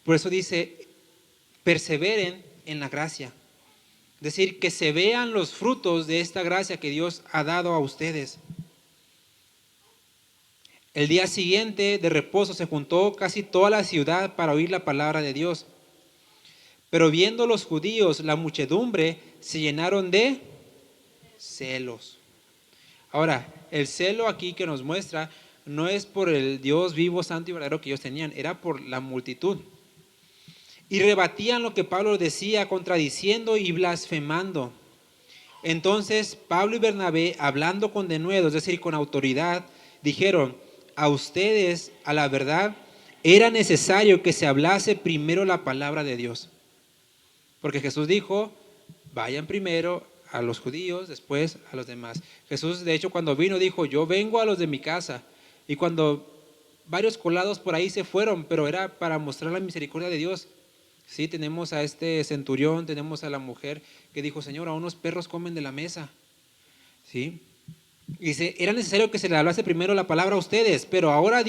Por eso dice, perseveren en la gracia. Es decir, que se vean los frutos de esta gracia que Dios ha dado a ustedes. El día siguiente de reposo se juntó casi toda la ciudad para oír la palabra de Dios. Pero viendo los judíos la muchedumbre, se llenaron de celos. Ahora, el celo aquí que nos muestra no es por el Dios vivo, santo y verdadero que ellos tenían, era por la multitud. Y rebatían lo que Pablo decía, contradiciendo y blasfemando. Entonces Pablo y Bernabé, hablando con denuedo, es decir, con autoridad, dijeron, a ustedes, a la verdad, era necesario que se hablase primero la palabra de Dios. Porque Jesús dijo, vayan primero a los judíos, después a los demás. Jesús, de hecho, cuando vino dijo, yo vengo a los de mi casa. Y cuando varios colados por ahí se fueron, pero era para mostrar la misericordia de Dios. Sí, tenemos a este centurión, tenemos a la mujer que dijo, Señor, a unos perros comen de la mesa. ¿Sí? Y dice, era necesario que se le hablase primero la palabra a ustedes, pero ahora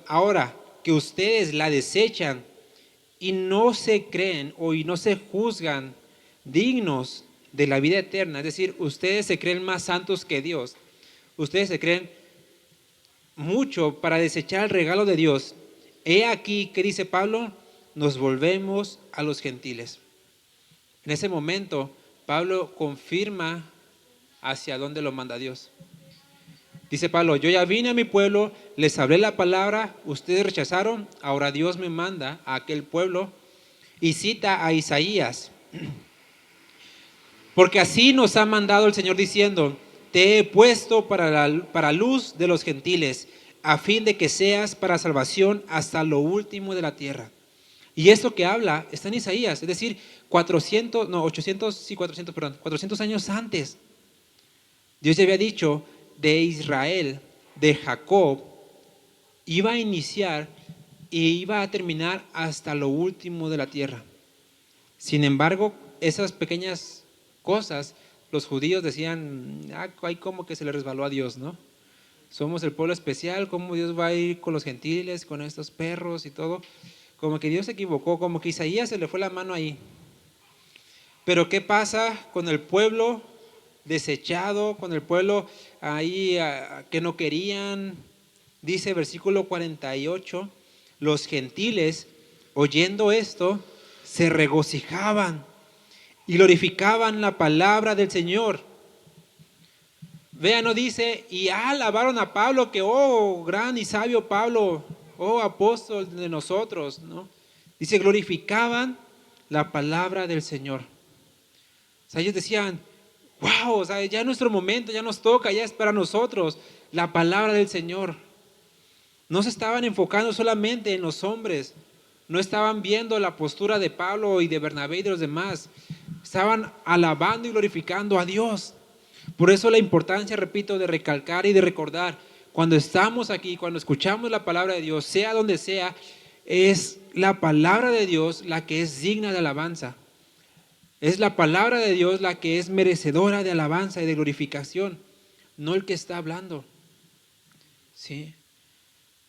ahora que ustedes la desechan y no se creen y no se juzgan dignos de la vida eterna, es decir, ustedes se creen más santos que Dios, ustedes se creen mucho para desechar el regalo de Dios. He aquí, ¿qué dice Pablo? Nos volvemos a los gentiles. En ese momento, Pablo confirma hacia dónde lo manda Dios. Dice Pablo, yo ya vine a mi pueblo, les hablé la palabra, ustedes rechazaron, ahora Dios me manda a aquel pueblo, y cita a Isaías. Porque así nos ha mandado el Señor diciendo, te he puesto para luz de los gentiles, a fin de que seas para salvación hasta lo último de la tierra. Y esto que habla está en Isaías, es decir, 400 años antes. Dios ya había dicho de Israel, de Jacob, iba a iniciar y iba a terminar hasta lo último de la tierra. Sin embargo, esas pequeñas cosas, los judíos decían, hay como que se le resbaló a Dios, ¿no? Somos el pueblo especial, ¿cómo Dios va a ir con los gentiles, con estos perros y todo? Como que Dios se equivocó, como que Isaías se le fue la mano ahí. Pero ¿qué pasa con el pueblo desechado, con el pueblo ahí que no querían? Dice versículo 48, los gentiles, oyendo esto, se regocijaban y glorificaban la palabra del Señor. Vea, no dice, y alabaron a Pablo, que, oh, gran y sabio Pablo, oh, apóstol de nosotros, ¿no? Dice, glorificaban la palabra del Señor. O sea, ellos decían, wow, o sea, ya es nuestro momento, ya nos toca, ya es para nosotros la palabra del Señor. No se estaban enfocando solamente en los hombres, no estaban viendo la postura de Pablo y de Bernabé y de los demás, estaban alabando y glorificando a Dios. Por eso la importancia, repito, de recalcar y de recordar, cuando estamos aquí, cuando escuchamos la palabra de Dios, sea donde sea, es la palabra de Dios la que es digna de alabanza. Es la palabra de Dios la que es merecedora de alabanza y de glorificación, no el que está hablando. ¿Sí?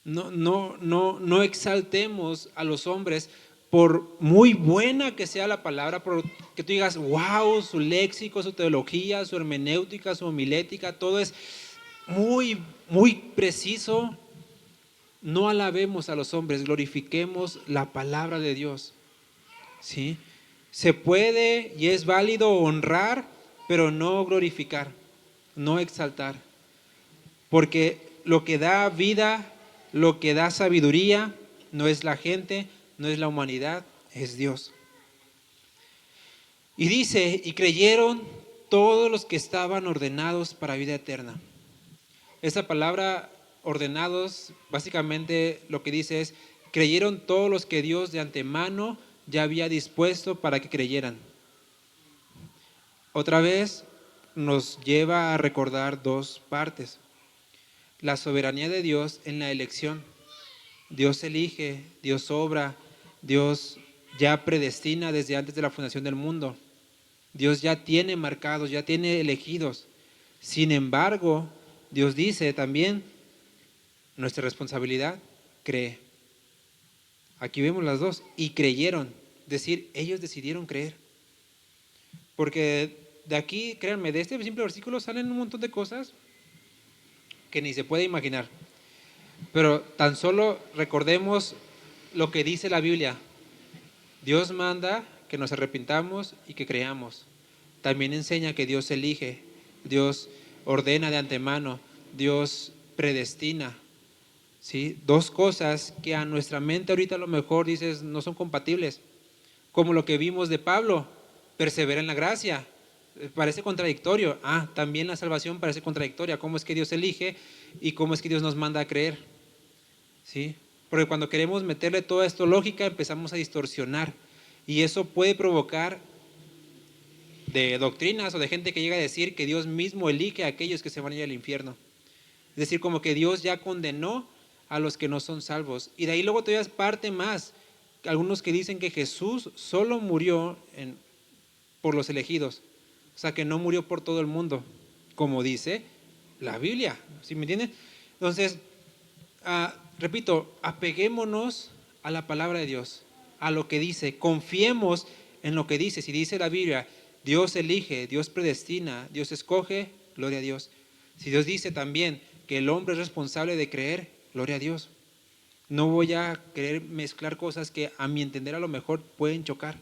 No exaltemos a los hombres por muy buena que sea la palabra, por que tú digas, wow, su léxico, su teología, su hermenéutica, su homilética, todo es muy, muy preciso. No alabemos a los hombres, glorifiquemos la palabra de Dios. ¿Sí? Se puede y es válido honrar, pero no glorificar, no exaltar. Porque lo que da vida, lo que da sabiduría, no es la gente, no es la humanidad, es Dios. Y dice, y creyeron todos los que estaban ordenados para vida eterna. Esa palabra ordenados, básicamente lo que dice es, creyeron todos los que Dios de antemano ya había dispuesto para que creyeran. Otra vez nos lleva a recordar dos partes. La soberanía de Dios en la elección. Dios elige, Dios obra, Dios ya predestina desde antes de la fundación del mundo. Dios ya tiene marcados, ya tiene elegidos. Sin embargo, Dios dice también, nuestra responsabilidad, cree. Aquí vemos las dos, y creyeron, decir, ellos decidieron creer. Porque de aquí, créanme, de este simple versículo salen un montón de cosas que ni se puede imaginar. Pero tan solo recordemos lo que dice la Biblia. Dios manda que nos arrepintamos y que creamos. También enseña que Dios elige, Dios ordena de antemano, Dios predestina. ¿Sí? Dos cosas que a nuestra mente ahorita a lo mejor dices no son compatibles. Como lo que vimos de Pablo, persevera en la gracia. Parece contradictorio. También la salvación parece contradictoria. ¿Cómo es que Dios elige y cómo es que Dios nos manda a creer? ¿Sí? Porque cuando queremos meterle toda esto lógica empezamos a distorsionar y eso puede provocar de doctrinas o de gente que llega a decir que Dios mismo elige a aquellos que se van a ir al infierno. Es decir, como que Dios ya condenó a los que no son salvos. Y de ahí luego todavía es parte más. Algunos que dicen que Jesús solo murió por los elegidos. O sea, que no murió por todo el mundo, como dice la Biblia. ¿Sí me entienden? Entonces, repito, apeguémonos a la palabra de Dios, a lo que dice, confiemos en lo que dice. Si dice la Biblia, Dios elige, Dios predestina, Dios escoge, gloria a Dios. Si Dios dice también que el hombre es responsable de creer, gloria a Dios. No voy a querer mezclar cosas que a mi entender a lo mejor pueden chocar.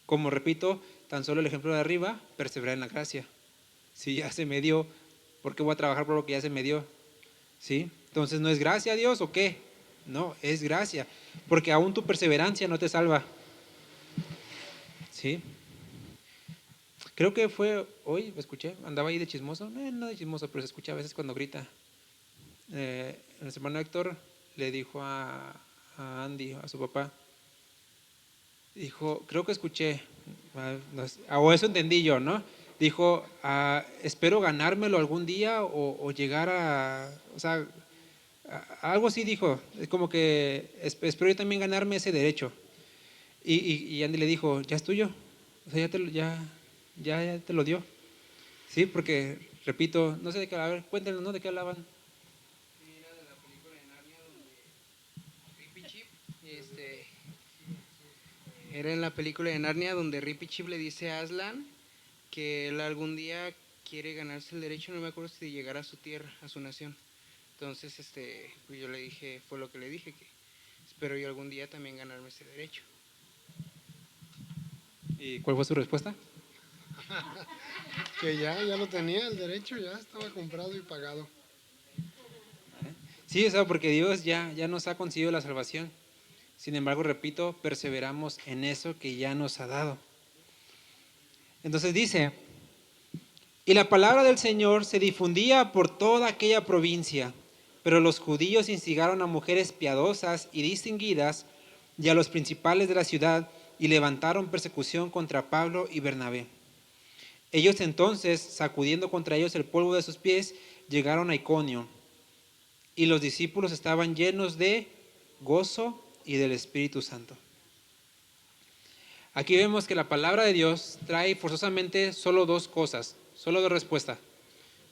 Como repito, tan solo el ejemplo de arriba, perseverar en la gracia. Si ya se me dio, ¿por qué voy a trabajar por lo que ya se me dio? ¿Sí? Entonces, ¿no es gracia a Dios o qué? No, es gracia, porque aún tu perseverancia no te salva. ¿Sí? Creo que fue hoy, escuché, andaba ahí de chismoso, no de chismoso, pero se escucha a veces cuando grita. El hermano Héctor le dijo a Andy, a su papá, dijo, creo que escuché, o eso entendí yo, ¿no? Dijo, espero ganármelo algún día o llegar o sea, algo así dijo, como que espero yo también ganarme ese derecho. Y Andy le dijo, ya es tuyo, o sea, ya te lo dio. Sí, porque, repito, no sé de qué, a ver, cuéntenos, ¿no? ¿De qué hablaban? Era de la película de Narnia donde Rippy Chip, era en la película de Narnia donde Rippy Chip le dice a Aslan que él algún día quiere ganarse el derecho, no me acuerdo si de llegar a su tierra, a su nación. Entonces, pues yo le dije, fue lo que le dije, que espero yo algún día también ganarme ese derecho. ¿Y cuál fue su respuesta? Que ya lo tenía, el derecho ya estaba comprado y pagado. Sí, o sea, porque Dios ya nos ha concedido la salvación. Sin embargo, repito, perseveramos en eso que ya nos ha dado. Entonces dice, y la palabra del Señor se difundía por toda aquella provincia, pero los judíos instigaron a mujeres piadosas y distinguidas y a los principales de la ciudad y levantaron persecución contra Pablo y Bernabé. Ellos entonces, sacudiendo contra ellos el polvo de sus pies, llegaron a Iconio, y los discípulos estaban llenos de gozo y del Espíritu Santo. Aquí vemos que la palabra de Dios trae forzosamente solo dos cosas, solo dos respuestas.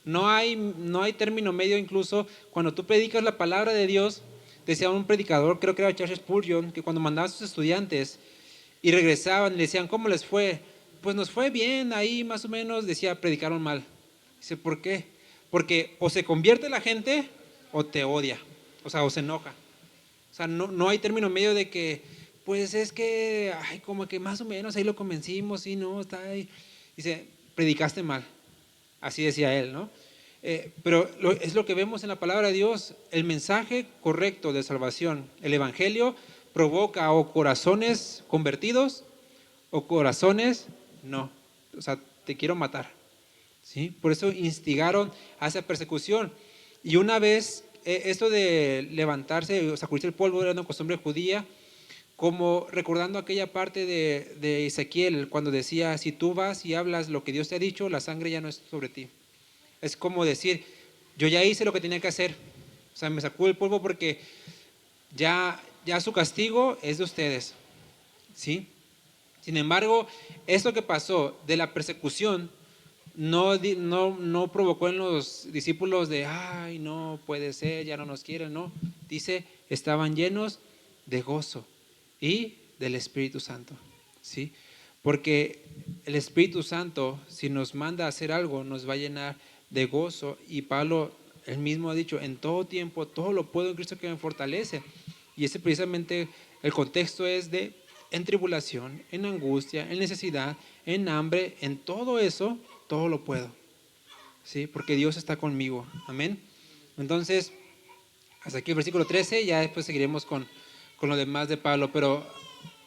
No hay término medio. Incluso cuando tú predicas la palabra de Dios, decía un predicador, creo que era Charles Spurgeon, que cuando mandaba a sus estudiantes y regresaban y le decían, ¿cómo les fue? Pues nos fue bien, ahí más o menos, decía, predicaron mal. Dice, ¿por qué? Porque o se convierte la gente o te odia, o sea, o se enoja. O sea, no hay término medio de que, pues es que, ay, como que más o menos ahí lo convencimos, sí, no, está ahí. Dice, predicaste mal. Así decía él, ¿no? Pero es lo que vemos en la palabra de Dios. El mensaje correcto de salvación, el evangelio, provoca o corazones convertidos o corazones no. O sea, te quiero matar. ¿Sí? Por eso instigaron a esa persecución. Y una vez, esto de levantarse o sacudirse el polvo era una costumbre judía, como recordando aquella parte de Ezequiel, cuando decía, si tú vas y hablas lo que Dios te ha dicho, la sangre ya no es sobre ti. Es como decir, yo ya hice lo que tenía que hacer. O sea, me sacó el polvo porque ya su castigo es de ustedes. ¿Sí? Sin embargo, esto que pasó de la persecución no provocó en los discípulos de, ay, no puede ser, ya no nos quieren, no. Dice, estaban llenos de gozo y del Espíritu Santo, ¿sí? Porque el Espíritu Santo, si nos manda a hacer algo, nos va a llenar de gozo. Y Pablo, él mismo ha dicho, en todo tiempo, todo lo puedo en Cristo que me fortalece. Y ese precisamente, el contexto es de, en tribulación, en angustia, en necesidad, en hambre, en todo eso, todo lo puedo, ¿sí? Porque Dios está conmigo, amén. Entonces, hasta aquí el versículo 13, ya después seguiremos con lo demás de Pablo, pero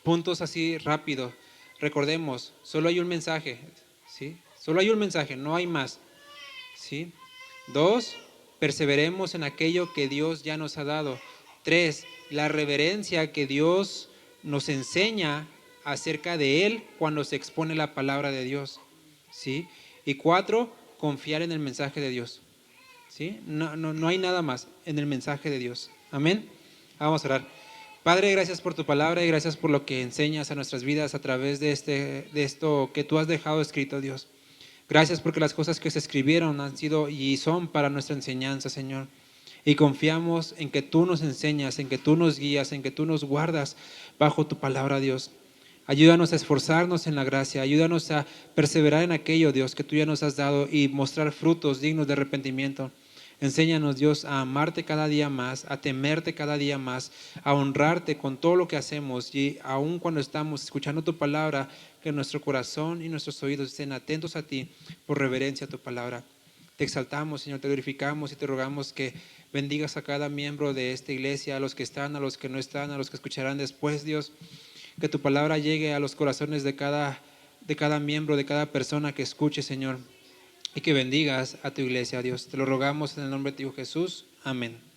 puntos así rápido. Recordemos, solo hay un mensaje, ¿sí? Solo hay un mensaje, no hay más, ¿sí? 2, perseveremos en aquello que Dios ya nos ha dado. 3, la reverencia que Dios nos enseña acerca de Él cuando se expone la palabra de Dios, ¿sí? Y 4, confiar en el mensaje de Dios, ¿sí? No hay nada más en el mensaje de Dios. Amén. Vamos a orar. Padre, gracias por tu palabra y gracias por lo que enseñas a nuestras vidas a través de esto que tú has dejado escrito, Dios. Gracias porque las cosas que se escribieron han sido y son para nuestra enseñanza, Señor. Y confiamos en que tú nos enseñas, en que tú nos guías, en que tú nos guardas bajo tu palabra, Dios. Ayúdanos a esforzarnos en la gracia, ayúdanos a perseverar en aquello, Dios, que tú ya nos has dado y mostrar frutos dignos de arrepentimiento. Enséñanos, Dios, a amarte cada día más, a temerte cada día más, a honrarte con todo lo que hacemos y aun cuando estamos escuchando tu palabra, que nuestro corazón y nuestros oídos estén atentos a ti por reverencia a tu palabra. Te exaltamos, Señor, te glorificamos y te rogamos que bendigas a cada miembro de esta iglesia, a los que están, a los que no están, a los que escucharán después, Dios. Que tu palabra llegue a los corazones de cada miembro, de cada persona que escuche, Señor. Y que bendigas a tu iglesia, Dios. Te lo rogamos en el nombre de tu Hijo Jesús. Amén.